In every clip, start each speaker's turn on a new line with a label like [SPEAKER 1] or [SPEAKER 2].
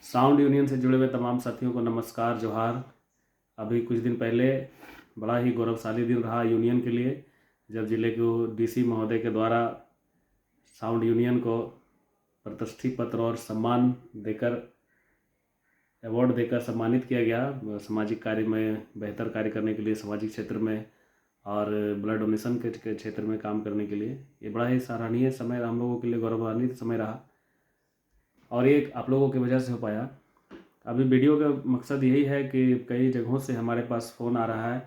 [SPEAKER 1] Sound union से जुड़े हुए तमाम साथियों को नमस्कार, जोहार। अभी कुछ दिन पहले बड़ा ही गौरवशाली दिन रहा यूनियन के लिए, जब जिले को डीसी महोदय के द्वारा साउंड यूनियन को प्रतिष्ठि पत्र और सम्मान देकर, अवार्ड देकर सम्मानित किया गया। सामाजिक कार्य में बेहतर कार्य करने के लिए, सामाजिक क्षेत्र में और ब्लड डोनेशन के क्षेत्र में काम करने के लिए ये बड़ा ही सराहनीय समय हम लोगों के लिए, गौरवान्वित समय रहा और ये आप लोगों की वजह से हो पाया। अभी वीडियो का मकसद यही है कि कई जगहों से हमारे पास फ़ोन आ रहा है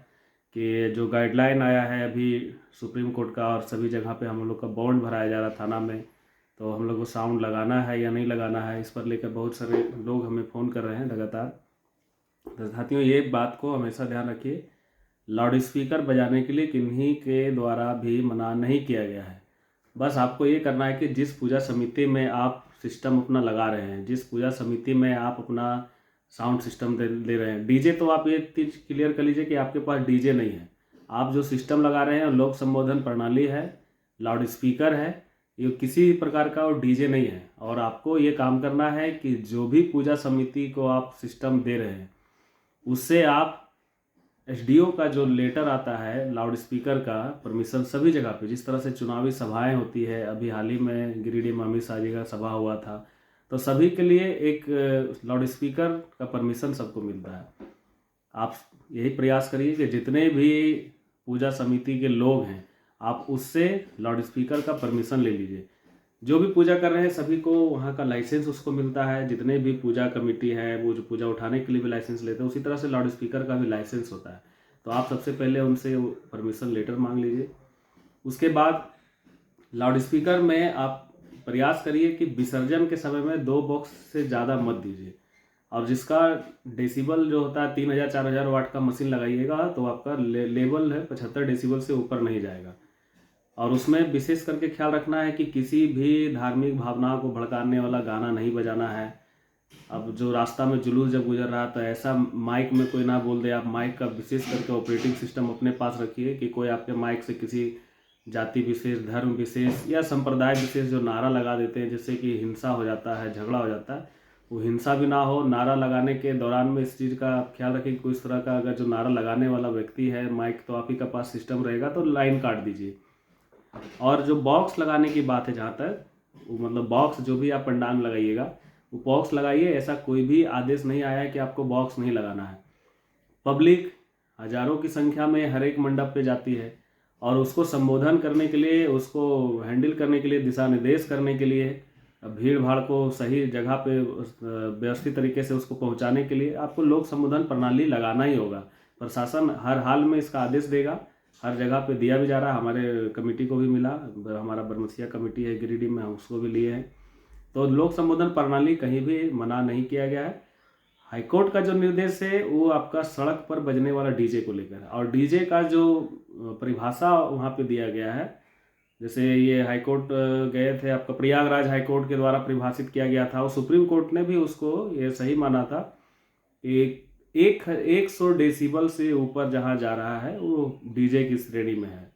[SPEAKER 1] कि जो गाइडलाइन आया है अभी सुप्रीम कोर्ट का, और सभी जगह पे हम लोग का बॉन्ड भराया जा रहा थाना में, तो हम लोग को साउंड लगाना है या नहीं लगाना है, इस पर लेकर बहुत सारे लोग हमें फ़ोन कर रहे हैं लगातार। तो साथियों, ये बात को हमेशा ध्यान रखिए, लाउड स्पीकर बजाने के लिए किन्हीं के द्वारा भी मना नहीं किया गया है। बस आपको ये करना है कि जिस पूजा समिति में आप सिस्टम अपना लगा रहे हैं, जिस पूजा समिति में आप अपना साउंड सिस्टम दे रहे हैं, डीजे, तो आप ये चीज़ क्लियर कर लीजिए कि आपके पास डीजे नहीं है। आप जो सिस्टम लगा रहे हैं लोक संबोधन प्रणाली है, लाउड स्पीकर है, ये किसी प्रकार का और डीजे नहीं है। और आपको ये काम करना है कि जो भी पूजा समिति को आप सिस्टम दे रहे हैं उससे आप एसडीओ का जो लेटर आता है लाउड स्पीकर का परमिशन, सभी जगह पे जिस तरह से चुनावी सभाएं होती है, अभी हाल ही में गिरिडीह में अमित शाह जी का सभा हुआ था, तो सभी के लिए एक लाउड स्पीकर का परमिशन सबको मिलता है। आप यही प्रयास करिए कि जितने भी पूजा समिति के लोग हैं आप उससे लाउड स्पीकर का परमिशन ले लीजिए। जो भी पूजा कर रहे हैं सभी को वहाँ का लाइसेंस उसको मिलता है, जितने भी पूजा कमेटी है वो जो पूजा उठाने के लिए भी लाइसेंस लेते हैं, उसी तरह से लाउड स्पीकर का भी लाइसेंस होता है। तो आप सबसे पहले उनसे परमिशन लेटर मांग लीजिए। उसके बाद लाउड स्पीकर में आप प्रयास करिए कि विसर्जन के समय में 2 बॉक्स से ज़्यादा मत दीजिए, और जिसका डेसिबल जो होता है 3000-4000 वाट का मशीन लगाइएगा तो आपका लेवल है 75 डेसिबल से ऊपर नहीं जाएगा। और उसमें विशेष करके ख्याल रखना है कि किसी भी धार्मिक भावनाओं को भड़काने वाला गाना नहीं बजाना है। अब जो रास्ता में जुलूस जब गुजर रहा तो ऐसा माइक में कोई ना बोल दे। आप माइक का विशेष करके ऑपरेटिंग सिस्टम अपने पास रखिए कि कोई आपके माइक से किसी जाति विशेष, धर्म विशेष या संप्रदाय विशेष जो नारा लगा देते हैं जिससे कि हिंसा हो जाता है, झगड़ा हो जाता है, वो हिंसा भी ना हो। नारा लगाने के दौरान में इस चीज़ का ख्याल रखें कि कोई इस तरह का अगर जो नारा लगाने वाला व्यक्ति है, माइक तो आप ही का पास सिस्टम रहेगा तो लाइन काट दीजिए। और जो बॉक्स लगाने की बात है, जहाँ तक वो मतलब बॉक्स जो भी आप पंडाल लगाइएगा वो बॉक्स लगाइए, ऐसा कोई भी आदेश नहीं आया है कि आपको बॉक्स नहीं लगाना है। पब्लिक हजारों की संख्या में हर एक मंडप पे जाती है और उसको संबोधन करने के लिए, उसको हैंडल करने के लिए, दिशा निर्देश करने के लिए, भीड़ भाड़ को सही जगह पे व्यवस्थित तरीके से उसको पहुंचाने के लिए आपको लोक संबोधन प्रणाली लगाना ही होगा। प्रशासन हर हाल में इसका आदेश देगा, हर जगह पे दिया भी जा रहा है। हमारे कमेटी को भी मिला, हमारा बरमसिया कमेटी है गिरिडीह में, उसको भी लिए हैं। तो लोक संबोधन प्रणाली कहीं भी मना नहीं किया गया है। हाईकोर्ट का जो निर्देश है वो आपका सड़क पर बजने वाला डीजे को लेकर, और डीजे का जो परिभाषा वहाँ पे दिया गया है, जैसे ये हाईकोर्ट गए थे, आपका प्रयागराज हाईकोर्ट के द्वारा परिभाषित किया गया था और सुप्रीम कोर्ट ने भी उसको ये सही माना था कि 100 डेसिबल से ऊपर जहाँ जा रहा है वो डीजे की श्रेणी में है।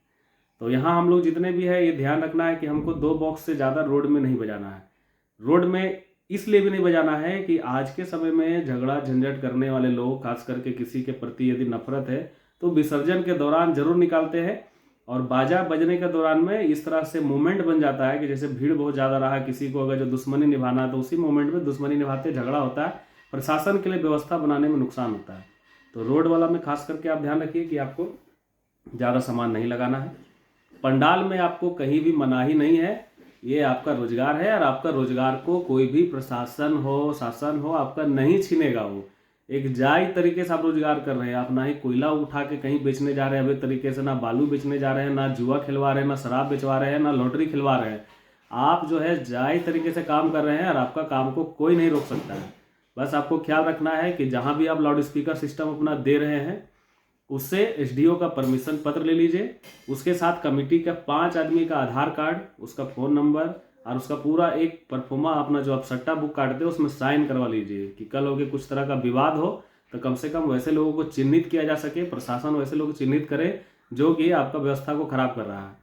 [SPEAKER 1] तो यहाँ हम लोग जितने भी है ये ध्यान रखना है कि हमको 2 बॉक्स से ज़्यादा रोड में नहीं बजाना है। रोड में इसलिए भी नहीं बजाना है कि आज के समय में झगड़ा झंझट करने वाले लोग, खास करके किसी के प्रति यदि नफरत है तो विसर्जन के दौरान जरूर निकालते हैं, और बाजा बजने के दौरान में इस तरह से मूवमेंट बन जाता है कि जैसे भीड़ बहुत ज़्यादा रहा, किसी को अगर जो दुश्मनी निभाना है तो उसी मोमेंट में दुश्मनी निभाते झगड़ा होता है, प्रशासन के लिए व्यवस्था बनाने में नुकसान होता है। तो रोड वाला में खास करके आप ध्यान रखिए कि आपको ज़्यादा सामान नहीं लगाना है। पंडाल में आपको कहीं भी मनाही नहीं है, ये आपका रोजगार है और आपका रोजगार को कोई भी प्रशासन हो, शासन हो, आपका नहीं छीनेगा। वो एक जायज तरीके से आप रोजगार कर रहे हैं। आप ना ही कोयला उठा के कहीं बेचने जा रहे हैं अवैध तरीके से, ना बालू बेचने जा रहे हैं, ना जुआ खिलवा रहे हैं, ना शराब बेचवा रहे हैं, ना लॉटरी खिलवा रहे हैं। आप जो है जायज तरीके से काम कर रहे हैं और आपका काम को कोई नहीं रोक सकता है। बस आपको ख्याल रखना है कि जहाँ भी आप लाउड स्पीकर सिस्टम अपना दे रहे हैं उससे एसडीओ का परमिशन पत्र ले लीजिए। उसके साथ कमेटी का 5 आदमी का आधार कार्ड, उसका फ़ोन नंबर और उसका पूरा एक परफॉर्मा, अपना जो आप सट्टा बुक काटते हो उसमें साइन करवा लीजिए कि कल हो के कुछ तरह का विवाद हो तो कम से कम वैसे लोगों को चिन्हित किया जा सके, प्रशासन वैसे लोगों को चिन्हित करे जो कि आपका व्यवस्था को खराब कर रहा है।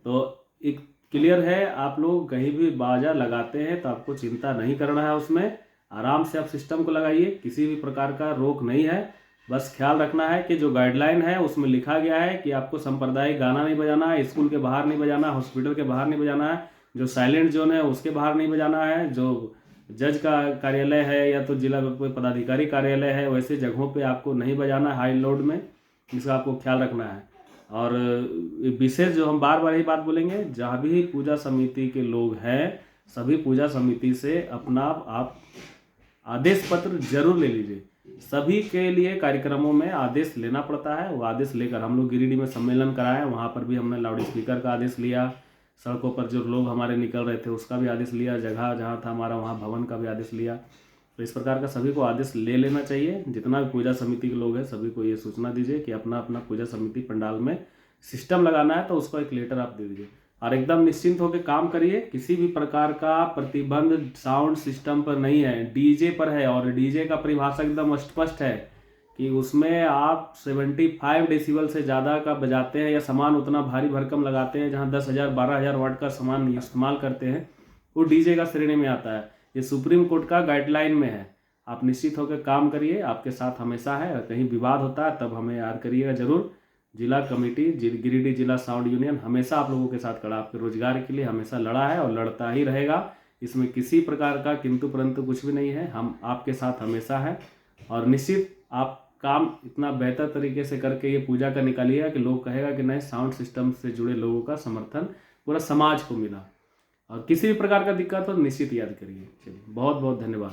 [SPEAKER 1] तो एक क्लियर है, आप लोग कहीं भी बाजा लगाते हैं तो आपको चिंता नहीं करना है उसमें। आराम से आप सिस्टम को लगाइए, किसी भी प्रकार का रोक नहीं है। बस ख्याल रखना है कि जो गाइडलाइन है उसमें लिखा गया है कि आपको सांप्रदायिक गाना नहीं बजाना है, स्कूल के बाहर नहीं बजाना, हॉस्पिटल के बाहर नहीं बजाना है, जो साइलेंट जोन है उसके बाहर नहीं बजाना है, जो जज का कार्यालय है या तो जिला कोई पदाधिकारी कार्यालय है वैसे जगहों पे आपको नहीं बजाना है हाई लोड में, इसका आपको ख्याल रखना है। और विशेष जो हम बार बार ही बात बोलेंगे, जहाँ भी पूजा समिति के लोग हैं सभी पूजा समिति से अपना आप आदेश पत्र जरूर ले लीजिए। सभी के लिए कार्यक्रमों में आदेश लेना पड़ता है, वो आदेश लेकर हम लोग गिरिडीह में सम्मेलन कराए, वहाँ पर भी हमने लाउड स्पीकर का आदेश लिया, सड़कों पर जो लोग हमारे निकल रहे थे उसका भी आदेश लिया, जगह जहाँ था हमारा वहाँ भवन का भी आदेश लिया। तो इस प्रकार का सभी को आदेश ले लेना चाहिए। जितना भी पूजा समिति के लोग हैं सभी को ये सूचना दीजिए कि अपना अपना पूजा समिति पंडाल में सिस्टम लगाना है तो उसको एक लेटर आप दे दीजिए और एकदम निश्चिंत होकर काम करिए। किसी भी प्रकार का प्रतिबंध साउंड सिस्टम पर नहीं है, डीजे पर है। और डीजे का परिभाषा एकदम स्पष्ट है कि उसमें आप 75 डेसिबल से ज़्यादा का बजाते हैं या सामान उतना भारी भरकम लगाते हैं जहां 10,000 12,000 वाट का सामान इस्तेमाल करते हैं, वो डीजे का श्रेणी में आता है। ये सुप्रीम कोर्ट का गाइडलाइन में है। आप निश्चित होकर काम करिए, आपके साथ हमेशा है। कहीं विवाद होता है तब हमें याद करिएगा जरूर। जिला कमेटी गिरिडीह जिला साउंड यूनियन हमेशा आप लोगों के साथ खड़ा, आपके रोजगार के लिए हमेशा लड़ा है और लड़ता ही रहेगा। इसमें किसी प्रकार का किंतु परंतु कुछ भी नहीं है, हम आपके साथ हमेशा है। और निश्चित आप काम इतना बेहतर तरीके से करके ये पूजा का निकालिएगा कि लोग कहेगा कि नहीं, साउंड सिस्टम से जुड़े लोगों का समर्थन पूरा समाज को मिला। और किसी भी प्रकार का दिक्कत हो निश्चित याद करिए। चलिए, बहुत बहुत धन्यवाद।